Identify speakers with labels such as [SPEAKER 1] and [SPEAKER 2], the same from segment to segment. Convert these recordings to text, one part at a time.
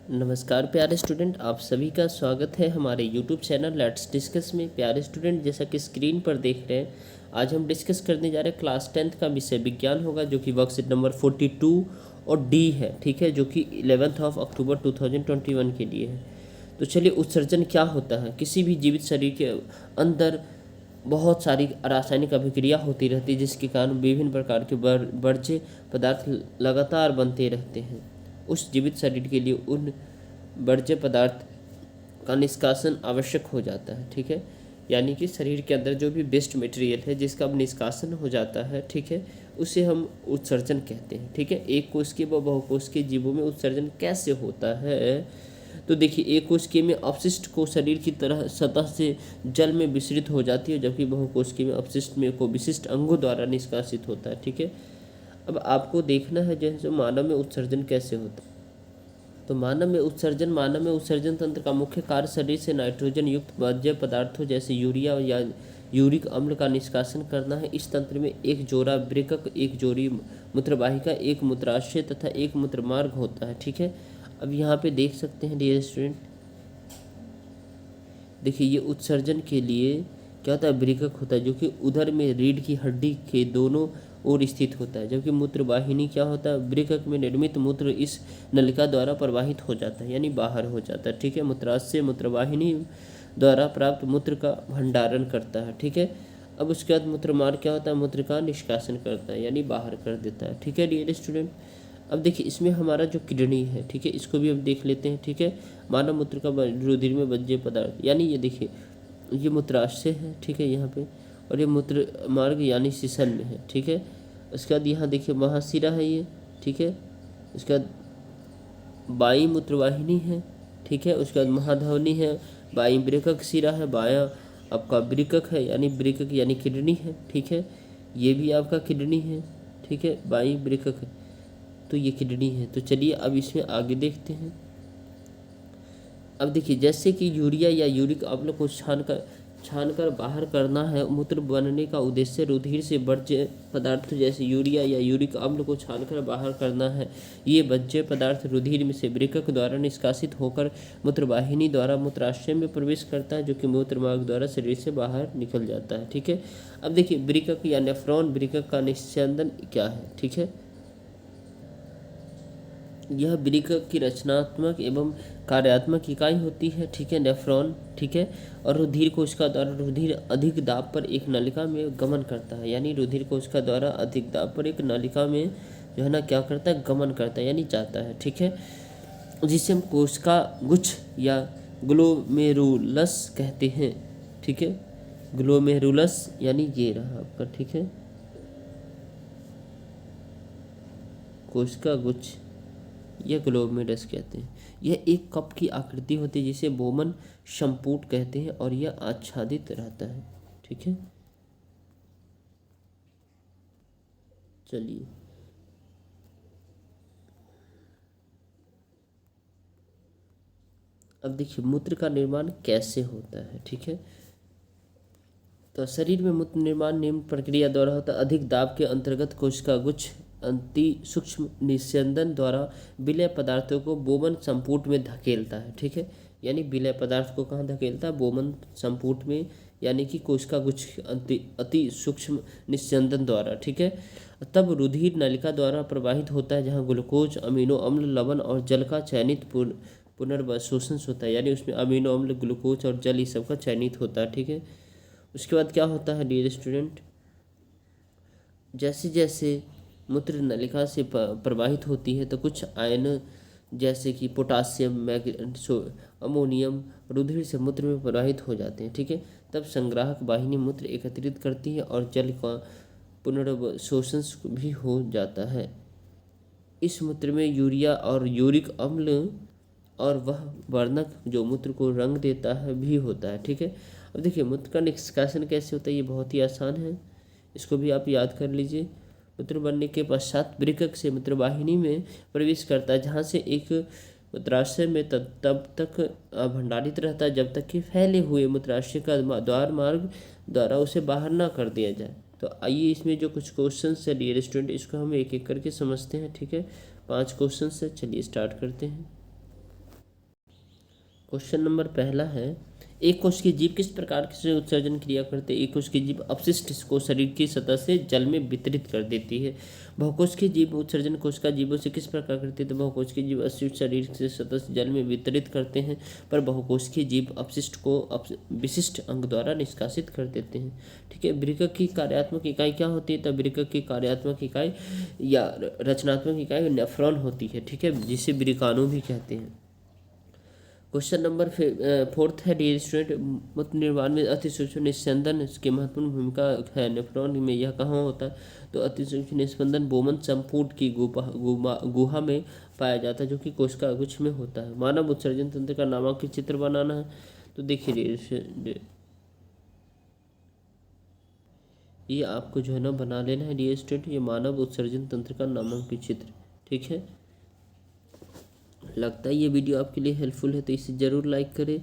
[SPEAKER 1] नमस्कार प्यारे स्टूडेंट, आप सभी का स्वागत है हमारे यूट्यूब चैनल लेट्स डिस्कस में। प्यारे स्टूडेंट, जैसा कि स्क्रीन पर देख रहे हैं, आज हम डिस्कस करने जा रहे हैं क्लास 10th का विषय विज्ञान होगा, जो कि वर्कशीट नंबर 42 और डी है। ठीक है, जो कि 11 अक्टूबर 2021 के लिए है। तो चलिए, उत्सर्जन क्या होता है। किसी भी जीवित शरीर के अंदर बहुत सारी रासायनिक अभिक्रिया होती रहती है, जिसके कारण विभिन्न प्रकार के वर्ज्य पदार्थ लगातार बनते रहते हैं। उस जीवित शरीर के लिए उन वर्ज्य पदार्थ का निष्कासन आवश्यक हो जाता है। ठीक है, यानी कि शरीर के अंदर जो भी वेस्ट मटेरियल है जिसका अब निष्कासन हो जाता है, ठीक है, उसे हम उत्सर्जन कहते हैं। ठीक है, एक कोशिकीय व बहुकोशिकीय जीवों में उत्सर्जन कैसे होता है, तो देखिए, एक कोशिकीय में अपशिष्ट को शरीर की तरह सतह से जल में विसरित हो जाती है, जबकि बहुकोशिकीय में अपशिष्ट में को विशिष्ट अंगों द्वारा निष्कासित होता है। ठीक है, अब आपको देखना है जैसे मानव में उत्सर्जन कैसे होता है। तो मानव में उत्सर्जन तंत्र का मुख्य कार्य शरीर से नाइट्रोजन युक्त वर्ज्य पदार्थों जैसे यूरिया या यूरिक अम्ल का निष्कासन करना है। इस तंत्र में एक जोड़ा वृक्क, एक जोड़ी मूत्रवाहिका, एक मूत्राशय तथा एक मूत्रमार्ग होता है। ठीक है, अब यहाँ पे देख सकते हैं डियर स्टूडेंट, देखिए ये उत्सर्जन के लिए क्या होता है, वृक्क होता है जो कि उदर में रीढ़ की हड्डी के दोनों ओर स्थित होता है, जबकि मूत्रवाहिनी क्या होता है, वृक्क में निर्मित मूत्र इस नलिका द्वारा प्रवाहित हो जाता है, यानी बाहर हो जाता है। ठीक है, मूत्राशय मूत्रवाहिनी द्वारा प्राप्त मूत्र का भंडारण करता है। ठीक है, अब उसके बाद मूत्रमार्ग क्या होता है, मूत्र का निष्कासन करता है, यानी बाहर कर देता है। ठीक है डियर स्टूडेंट, अब देखिए इसमें हमारा जो किडनी है, ठीक है, इसको भी हम देख लेते हैं। ठीक है, मानव मूत्र का रुधिर में वर्ज्य पदार्थ, यानी ये देखिए ये मूत्राशय है, ठीक है, यहाँ पे, और ये मूत्र मार्ग यानी सीसल में है। ठीक है, उसके बाद यहाँ देखिए महाशिरा है ये, ठीक है, उसके बाद बाई मूत्रवाहिनी है, ठीक है, उसके बाद महाधमनी है, बाई वृक्क शिरा है, बाया आपका वृक्क है, यानी वृक्क यानी किडनी है। ठीक है, ये भी आपका किडनी है, ठीक है, बाई वृक्क है, तो ये किडनी है। तो चलिए अब इसमें आगे देखते हैं। अब देखिए जैसे कि यूरिया या यूरिक अम्ल को छानकर बाहर करना है, मूत्र बनने का उद्देश्य रुधिर से वर्ज्य पदार्थ जैसे यूरिया या यूरिक अम्ल को छानकर बाहर करना है। ये वर्ज्य पदार्थ रुधिर में से वृक्क द्वारा निष्कासित होकर मूत्रवाहिनी द्वारा मूत्राशय में प्रवेश करता है, जो कि मूत्रमार्ग द्वारा शरीर से बाहर निकल जाता है। ठीक है, अब देखिए वृक्क या नेफ्रॉन वृक्क का निस्यंदन क्या है। ठीक है, यह वृक्क की रचनात्मक एवं कार्यात्मक इकाई होती है। ठीक है, नेफ्रॉन, ठीक है, और रुधिर कोशिका द्वारा रुधिर अधिक दाब पर एक नलिका में गमन करता है, यानी रुधिर कोशिका द्वारा अधिक दाब पर एक नलिका में जो है ना क्या करता है, गमन करता है, यानी जाता है। ठीक है, जिसे हम कोशिका गुच्छ या ग्लोमेरुलस कहते हैं। ठीक है, ग्लोमेरुलस यानी ये रहा आपका, ठीक है, कोशिका गुच्छ यह ग्लोमेरुलस कहते हैं। यह एक कप की आकृति होती है जिसे बोमन संपुट कहते हैं, और यह आच्छादित रहता है। ठीक है, चलिए अब देखिए मूत्र का निर्माण कैसे होता है। ठीक है, तो शरीर में मूत्र निर्माण निम्न प्रक्रिया द्वारा होता है। अधिक दाब के अंतर्गत कोशिका गुच्छ अति सूक्ष्म निस्यंदन द्वारा विलय पदार्थों को बोमन संपुट में धकेलता है। ठीक है, यानी विलय पदार्थ को कहाँ धकेलता है, बोमन संपुट में, यानी कि कोशिका गुच्छ अति सूक्ष्म निस्यंदन द्वारा। ठीक है, तब रुधिर नलिका द्वारा प्रवाहित होता है, जहाँ ग्लूकोज, अमीनो अम्ल, लवण और जल का चयनित पुनर्वशोषण होता है, यानी उसमें अमीनो अम्ल, ग्लूकोज और जल, इस सब का चयनित होता है। ठीक है, उसके बाद क्या होता है डियर स्टूडेंट, जैसे जैसे मूत्र नलिका से प्रवाहित होती है तो कुछ आयन जैसे कि पोटासियम, अमोनियम रुधिर से मूत्र में प्रवाहित हो जाते हैं। ठीक है, तब संग्राहक वाहिनी मूत्र एकत्रित करती है और जल का पुनर्वशोषण भी हो जाता है। इस मूत्र में यूरिया और यूरिक अम्ल और वह वर्णक जो मूत्र को रंग देता है भी होता है। ठीक है, अब देखिए मूत्र का निष्कासन कैसे होता है, ये बहुत ही आसान है, इसको भी आप याद कर लीजिए। मूत्र बनने के पश्चात वृक्क से मूत्रवाहिनी में प्रवेश करता है, जहाँ से एक मूत्राशय में तब तक भंडारित रहता है जब तक कि फैले हुए मूत्राशय का द्वार मार्ग द्वारा उसे बाहर ना कर दिया जाए। तो आइए इसमें जो कुछ क्वेश्चन है डियर स्टूडेंट, इसको हम एक एक करके समझते हैं। ठीक है, 5 क्वेश्चन है, चलिए स्टार्ट करते हैं। क्वेश्चन नंबर पहला है, एक कोश की जीभ किस प्रकार से उत्सर्जन क्रिया करते हैं? एक कोश की जीभ अपशिष्ट को शरीर की सतह से जल में वितरित कर देती है। बहुकोश की जीभ उत्सर्जन कोशिका जीभों से किस प्रकार करती है? तो बहुकोश की जीभ अपशिष्ट शरीर से सतह से जल में वितरित करते हैं, पर बहुकोश की जीभ अपशिष्ट को विशिष्ट अंग द्वारा निष्कासित कर देते हैं। ठीक है, वृक्क की कार्यात्मक इकाई क्या होती है? तो वृक्क की कार्यात्मक इकाई या रचनात्मक इकाई नेफ्रॉन होती है। ठीक है, जिसे वृक्काणु भी कहते हैं। क्वेश्चन नंबर 4 है, डियर स्टूडेंट, मूत्र निर्माण में अति सूक्ष्म निस्पंदन की महत्वपूर्ण भूमिका है। नेफ्रॉन में यह कहाँ होता है? तो अति सूक्ष्म निस्पंदन बोमन संपुट की गुहा में पाया जाता है, जो कि कोशिका गुच्छ में होता है। मानव उत्सर्जन तंत्र का नामांकित चित्र बनाना है। तो देखिए ये आपको जो है ना बना लेना है डियर स्टूडेंट, ये मानव उत्सर्जन तंत्र का नामांकित चित्र। ठीक है, लगता है ये वीडियो आपके लिए हेल्पफुल है, तो इसे ज़रूर लाइक करें।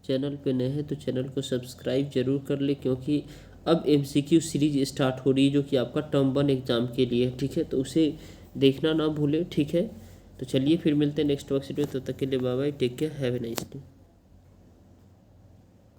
[SPEAKER 1] चैनल पे नए हैं तो चैनल को सब्सक्राइब जरूर कर ले, क्योंकि अब MCQ सीरीज स्टार्ट हो रही है, जो कि आपका टर्म 1 एग्ज़ाम के लिए। ठीक है, तो उसे देखना ना भूलें। ठीक है, तो चलिए फिर मिलते हैं नेक्स्ट वर्कशीट में। तब तक के लिए bye bye, take care, have a nice day.